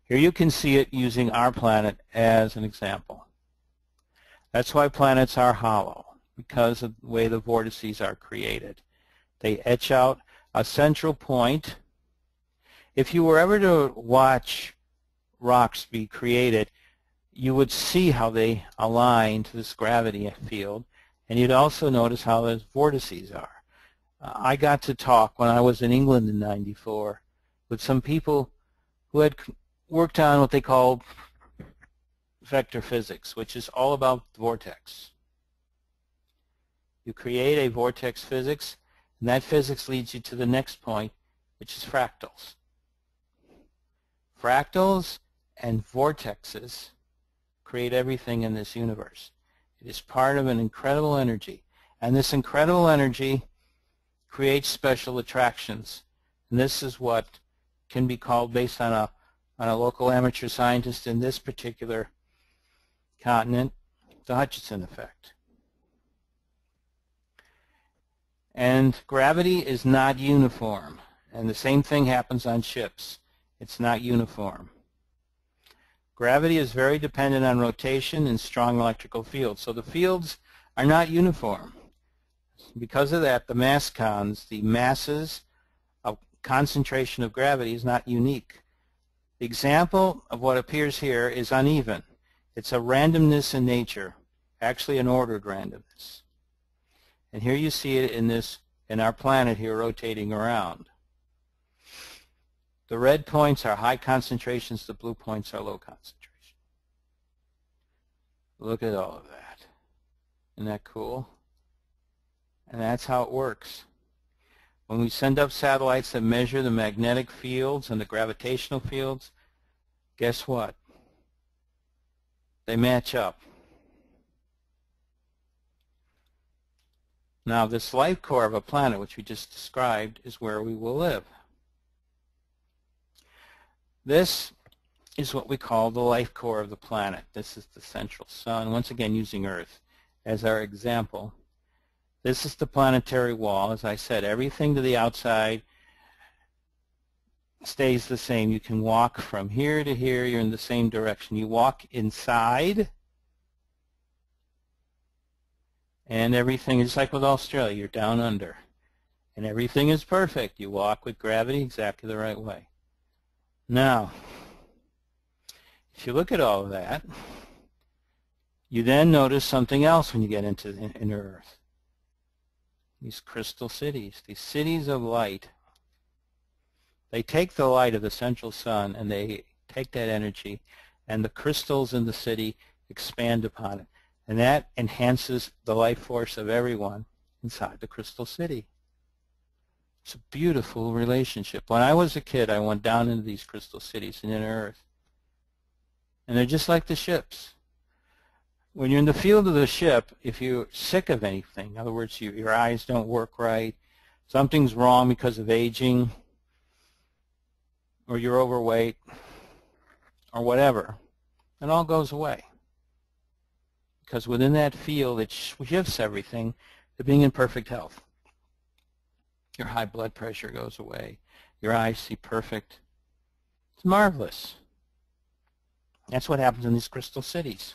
Here you can see it using our planet as an example. That's why planets are hollow, because of the way the vortices are created. They etch out a central point. If you were ever to watch rocks be created, you would see how they align to this gravity field, and you'd also notice how those vortices are. I got to talk when I was in England in '94 with some people who had worked on what they call vector physics, which is all about the vortex. You create a vortex physics, and that physics leads you to the next point, which is fractals. Fractals and vortexes create everything in this universe. It is part of an incredible energy, and this incredible energy creates special attractions. And this is what can be called, based on a local amateur scientist in this particular continent, the Hutchinson effect. And gravity is not uniform, and the same thing happens on ships. It's not uniform. Gravity is very dependent on rotation and strong electrical fields, so the fields are not uniform. Because of that, the mass cons, the masses of concentration of gravity, is not unique. The example of what appears here is uneven. It's a randomness in nature, actually an ordered randomness. And here you see it in our planet here rotating around. The red points are high concentrations, the blue points are low concentration. Look at all of that. Isn't that cool? And that's how it works. When we send up satellites that measure the magnetic fields and the gravitational fields, guess what? They match up. Now, this life core of a planet, which we just described, is where we will live. This is what we call the life core of the planet. This is the central sun, once again using Earth as our example. This is the planetary wall. As I said, everything to the outside stays the same. You can walk from here to here. You're in the same direction. You walk inside, and everything is like with Australia. You're down under, and everything is perfect. You walk with gravity exactly the right way. Now, if you look at all of that, you then notice something else when you get into Earth. These crystal cities, these cities of light. They take the light of the central sun and they take that energy, and the crystals in the city expand upon it. And that enhances the life force of everyone inside the crystal city. It's a beautiful relationship. When I was a kid, I went down into these crystal cities in inner Earth. And they're just like the ships. When you're in the field of the ship, if you're sick of anything, in other words, your eyes don't work right, something's wrong because of aging, or you're overweight, or whatever, it all goes away. Because within that field, it shifts everything to being in perfect health. Your high blood pressure goes away. Your eyes see perfect. It's marvelous. That's what happens in these crystal cities.